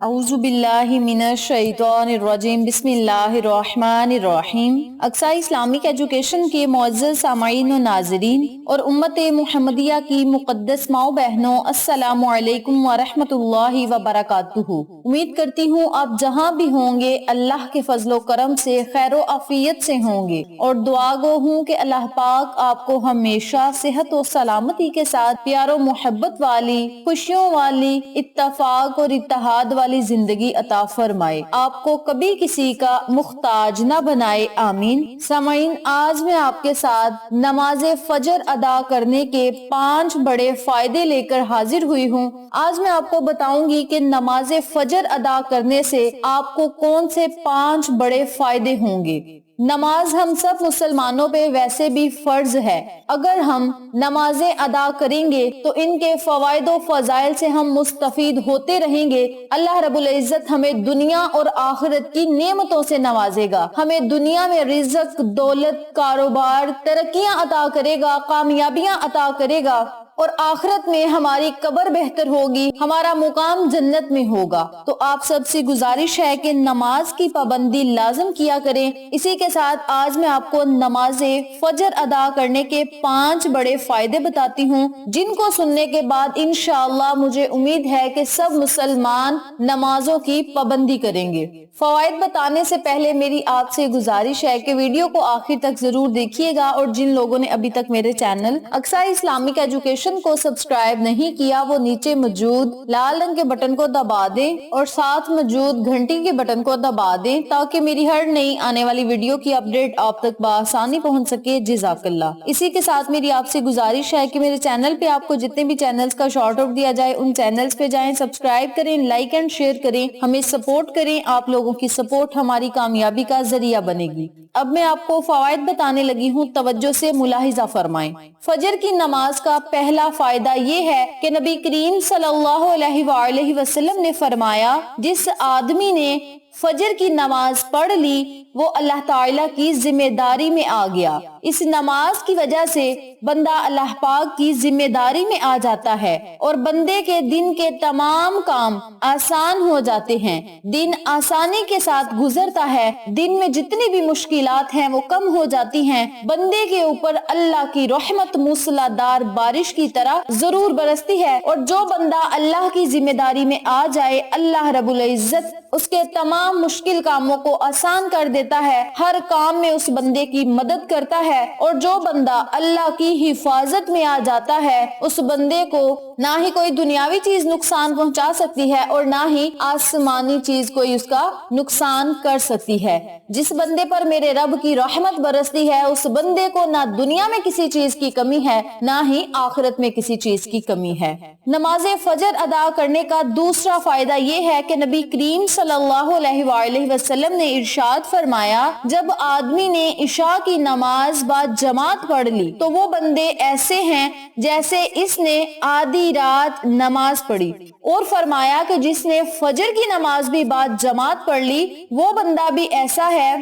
اعوذ باللہ من الشیطان الرجیم بسم اللہ الرحمن الرحیم۔ اقصی اسلامک ایجوکیشن کے معزز سامعین و ناظرین اور امت محمدیہ کی مقدس ماؤں بہنوں، السلام علیکم ورحمۃ اللہ وبرکاتہ۔ امید کرتی ہوں آپ جہاں بھی ہوں گے اللہ کے فضل و کرم سے خیر و عافیت سے ہوں گے، اور دعا گو ہوں کہ اللہ پاک آپ کو ہمیشہ صحت و سلامتی کے ساتھ پیار و محبت والی، خوشیوں والی، اتفاق اور اتحاد والی زندگی عطا فرمائے، آپ کو کبھی کسی کا محتاج نہ بنائے، آمین۔ سامعین، آج میں آپ کے ساتھ نماز فجر ادا کرنے کے 5 بڑے فائدے لے کر حاضر ہوئی ہوں۔ آج میں آپ کو بتاؤں گی کہ نماز فجر ادا کرنے سے آپ کو کون سے 5 بڑے فائدے ہوں گے۔ نماز ہم سب مسلمانوں پہ ویسے بھی فرض ہے، اگر ہم نمازیں ادا کریں گے تو ان کے فوائد و فضائل سے ہم مستفید ہوتے رہیں گے۔ اللہ رب العزت ہمیں دنیا اور آخرت کی نعمتوں سے نوازے گا، ہمیں دنیا میں رزق، دولت، کاروبار، ترقیاں عطا کرے گا، کامیابیاں عطا کرے گا، اور آخرت میں ہماری قبر بہتر ہوگی، ہمارا مقام جنت میں ہوگا۔ تو آپ سب سے گزارش ہے کہ نماز کی پابندی لازم کیا کریں۔ اسی کے ساتھ آج میں آپ کو نماز فجر ادا کرنے کے 5 بڑے فائدے بتاتی ہوں، جن کو سننے کے بعد انشاءاللہ مجھے امید ہے کہ سب مسلمان نمازوں کی پابندی کریں گے۔ فوائد بتانے سے پہلے میری آپ سے گزارش ہے کہ ویڈیو کو آخر تک ضرور دیکھیے گا، اور جن لوگوں نے ابھی تک میرے چینل اقصی اسلامک ایجوکیشن کو سبسکرائب نہیں کیا وہ نیچے موجود لال رنگ کے بٹن کو دبا دیں اور ساتھ موجود گھنٹی کے بٹن کو دبا دیں تاکہ میری ہر نئی آنے والی ویڈیو کی اپڈیٹ آپ تک بآسانی پہنچ سکے۔ جزاک اللہ۔ اسی کے ساتھ میری آپ سے گزارش ہے کہ میرے چینل پہ آپ کو جتنے بھی چینلز کا شارٹ آؤٹ دیا جائے ان چینلز پہ جائیں، سبسکرائب کریں، لائک اینڈ شیئر کریں، ہمیں سپورٹ کریں۔ آپ لوگوں کی سپورٹ ہماری کامیابی کا ذریعہ بنے گی۔ اب میں آپ کو فوائد بتانے لگی ہوں، توجہ سے ملاحظہ فرمائیں۔ فجر کی نماز کا پہلا فائدہ یہ ہے کہ نبی کریم صلی اللہ علیہ وآلہ وسلم نے فرمایا، جس آدمی نے فجر کی نماز پڑھ لی وہ اللہ تعالیٰ کی ذمہ داری میں آ گیا۔ اس نماز کی وجہ سے بندہ اللہ پاک کی ذمہ داری میں آ جاتا ہے اور بندے کے دن کے تمام کام آسان ہو جاتے ہیں، دن آسانی کے ساتھ گزرتا ہے، دن میں جتنی بھی مشکلات ہیں وہ کم ہو جاتی ہیں، بندے کے اوپر اللہ کی رحمت موسلا دار بارش کی طرح ضرور برستی ہے، اور جو بندہ اللہ کی ذمہ داری میں آ جائے اللہ رب العزت اس کے تمام مشکل کاموں کو آسان کر دیتا ہے، ہر کام میں اس بندے کی مدد کرتا ہے، اور جو بندہ اللہ کی حفاظت میں آ جاتا ہے اس بندے کو نہ ہی کوئی دنیاوی چیز نقصان پہنچا سکتی ہے اور نہ ہی آسمانی چیز کوئی اس کا نقصان کر سکتی ہے۔ جس بندے پر میرے رب کی رحمت برستی ہے اس بندے کو نہ دنیا میں کسی چیز کی کمی ہے نہ ہی آخرت میں کسی چیز کی کمی ہے۔ نماز فجر ادا کرنے کا دوسرا فائدہ یہ ہے کہ نبی کریم صلی اللہ علیہ وآلہ وسلم نے ارشاد فرمایا، جب آدمی نے عشاء کی نماز بعد جماعت پڑھ لی تو وہ بندے ایسے ہیں جیسے اس نے آدھی رات نماز پڑھی، اور فرمایا کہ جس نے فجر کی نماز بھی بعد جماعت پڑھ لی وہ بندہ بھی ایسا ہے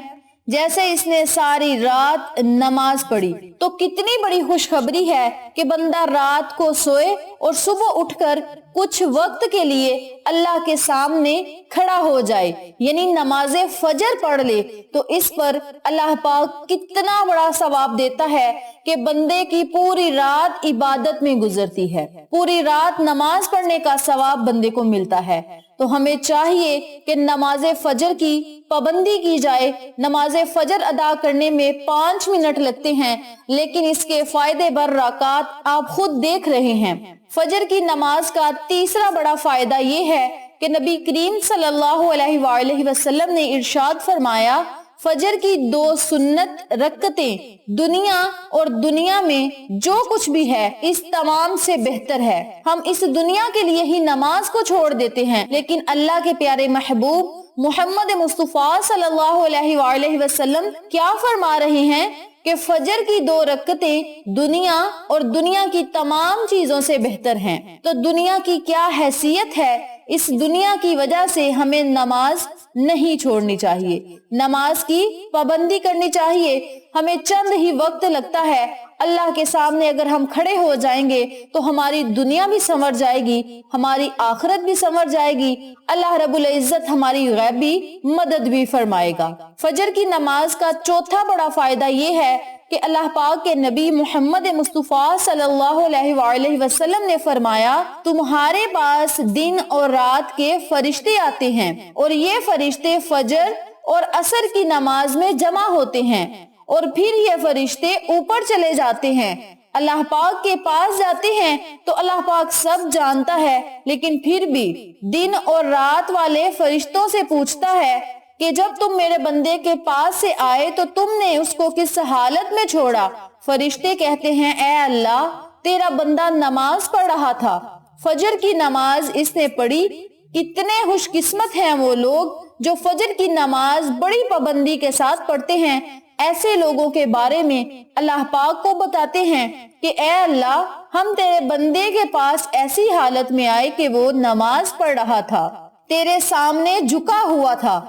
جیسے اس نے ساری رات نماز پڑھی۔ تو کتنی بڑی خوشخبری ہے کہ بندہ رات کو سوئے اور صبح اٹھ کر کچھ وقت کے لیے اللہ کے سامنے کھڑا ہو جائے، یعنی نماز فجر پڑھ لے، تو اس پر اللہ پاک کتنا بڑا ثواب دیتا ہے کہ بندے کی پوری رات عبادت میں گزرتی ہے، پوری رات نماز پڑھنے کا ثواب بندے کو ملتا ہے۔ تو ہمیں چاہیے کہ نماز فجر کی پابندی کی جائے۔ نماز فجر ادا کرنے میں 5 منٹ لگتے ہیں، لیکن اس کے فائدے برکات آپ خود دیکھ رہے ہیں۔ فجر کی نماز کا تیسرا بڑا فائدہ یہ ہے کہ نبی کریم صلی اللہ علیہ وآلہ وسلم نے ارشاد فرمایا، فجر کی 2 سنت رکعتیں دنیا اور دنیا میں جو کچھ بھی ہے اس تمام سے بہتر ہے۔ ہم اس دنیا کے لیے ہی نماز کو چھوڑ دیتے ہیں، لیکن اللہ کے پیارے محبوب محمد مصطفیٰ صلی اللہ علیہ وآلہ وسلم کیا فرما رہے ہیں کہ فجر کی 2 رکعتیں دنیا اور دنیا کی تمام چیزوں سے بہتر ہیں۔ تو دنیا کی کیا حیثیت ہے، اس دنیا کی وجہ سے ہمیں نماز نہیں چھوڑنی چاہیے، نماز کی پابندی کرنی چاہیے۔ ہمیں چند ہی وقت لگتا ہے، اللہ کے سامنے اگر ہم کھڑے ہو جائیں گے تو ہماری دنیا بھی سنور جائے گی، ہماری آخرت بھی سنور جائے گی، اللہ رب العزت ہماری غیبی مدد بھی فرمائے گا۔ فجر کی نماز کا چوتھا بڑا فائدہ یہ ہے کہ اللہ پاک کے نبی محمد مصطفیٰ صلی اللہ علیہ وآلہ وسلم نے فرمایا، تمہارے پاس دن اور رات کے فرشتے آتے ہیں اور یہ فرشتے فجر اور عصر کی نماز میں جمع ہوتے ہیں، اور پھر یہ فرشتے اوپر چلے جاتے ہیں، اللہ پاک کے پاس جاتے ہیں تو اللہ پاک سب جانتا ہے، لیکن پھر بھی دن اور رات والے فرشتوں سے پوچھتا ہے کہ جب تم میرے بندے کے پاس سے آئے تو تم نے اس کو کس حالت میں چھوڑا؟ فرشتے کہتے ہیں، اے اللہ، تیرا بندہ نماز پڑھ رہا تھا، فجر کی نماز اس نے پڑھی۔ کتنے خوش قسمت ہیں وہ لوگ جو فجر کی نماز بڑی پابندی کے ساتھ پڑھتے ہیں۔ ایسے لوگوں کے بارے میں اللہ پاک کو بتاتے ہیں کہ اے اللہ، ہم تیرے بندے کے پاس ایسی حالت میں آئے کہ وہ نماز پڑھ رہا تھا، تیرے سامنے جھکا ہوا تھا۔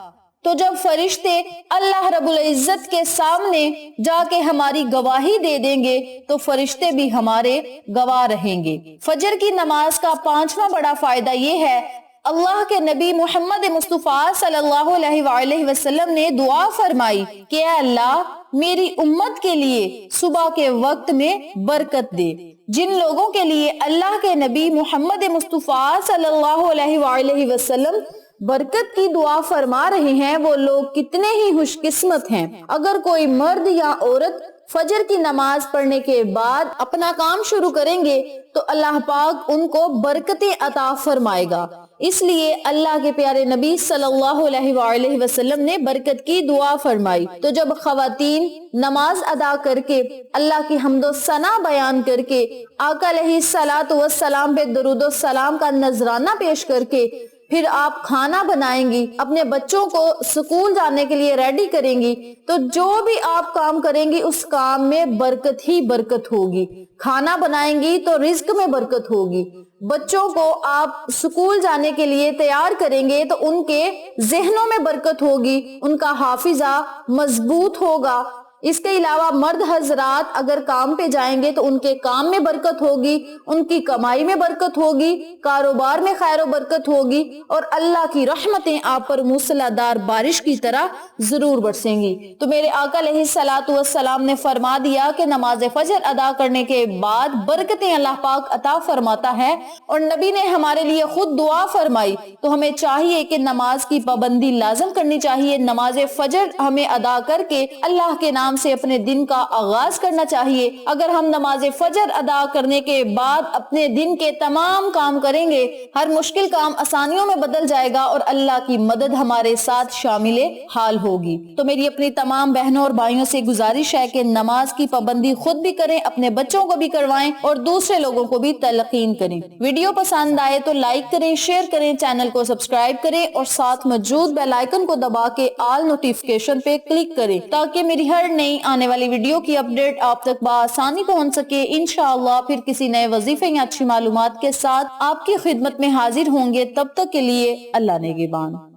تو جب فرشتے اللہ رب العزت کے سامنے جا کے ہماری گواہی دے دیں گے تو فرشتے بھی ہمارے گواہ رہیں گے۔ فجر کی نماز کا پانچواں بڑا فائدہ یہ ہے، اللہ کے نبی محمد مصطفیٰ صلی اللہ علیہ وآلہ وسلم نے دعا فرمائی کہ اے اللہ، میری امت کے لیے صبح کے وقت میں برکت دے۔ جن لوگوں کے لیے اللہ کے نبی محمد مصطفیٰ صلی اللہ علیہ وآلہ وسلم برکت کی دعا فرما رہے ہیں، وہ لوگ کتنے ہی خوش قسمت ہیں۔ اگر کوئی مرد یا عورت فجر کی نماز پڑھنے کے بعد اپنا کام شروع کریں گے تو اللہ پاک ان کو برکتیں عطا فرمائے گا۔ اس لیے اللہ کے پیارے نبی صلی اللہ علیہ وآلہ وسلم نے برکت کی دعا فرمائی۔ تو جب خواتین نماز ادا کر کے اللہ کی حمد و ثنا بیان کر کے آقا علیہ الصلوۃ والسلام پہ درود و سلام کا نذرانہ پیش کر کے پھر آپ کھانا بنائیں گی، اپنے بچوں کو اسکول جانے کے لیے ریڈی کریں گی، تو جو بھی آپ کام کریں گی اس کام میں برکت ہی برکت ہوگی۔ کھانا بنائیں گی تو رزق میں برکت ہوگی، بچوں کو آپ اسکول جانے کے لیے تیار کریں گے تو ان کے ذہنوں میں برکت ہوگی، ان کا حافظہ مضبوط ہوگا۔ اس کے علاوہ مرد حضرات اگر کام پہ جائیں گے تو ان کے کام میں برکت ہوگی، ان کی کمائی میں برکت ہوگی، کاروبار میں خیر و برکت ہوگی، اور اللہ کی رحمتیں آپ پر موسلا دھار بارش کی طرح ضرور برسیں گی۔ تو میرے آقا علیہ الصلوۃ والسلام نے فرما دیا کہ نماز فجر ادا کرنے کے بعد برکتیں اللہ پاک عطا فرماتا ہے، اور نبی نے ہمارے لیے خود دعا فرمائی۔ تو ہمیں چاہیے کہ نماز کی پابندی لازم کرنی چاہیے، نماز فجر ہمیں ادا کر کے اللہ کے نام سے اپنے دن کا آغاز کرنا چاہیے۔ اگر ہم نماز فجر ادا کرنے کے بعد اپنے دن کے تمام کام کریں گے، ہر مشکل کام آسانیوں میں بدل جائے گا اور اللہ کی مدد ہمارے ساتھ شامل حال ہوگی۔ تو میری اپنی تمام بہنوں اور بھائیوں سے گزارش ہے کہ نماز کی پابندی خود بھی کریں، اپنے بچوں کو بھی کروائیں اور دوسرے لوگوں کو بھی تلقین کریں۔ ویڈیو پسند آئے تو لائک کریں، شیئر کریں، چینل کو سبسکرائب کریں اور ساتھ موجود بیل آئیکن کو دبا کے آل نوٹیفیکیشن پہ کلک کریں تاکہ میری ہر نئی آنے والی ویڈیو کی اپڈیٹ آپ تک بآسانی پہنچ سکے۔ انشاءاللہ پھر کسی نئے وظیفے یا اچھی معلومات کے ساتھ آپ کی خدمت میں حاضر ہوں گے۔ تب تک کے لیے اللہ نگہبان۔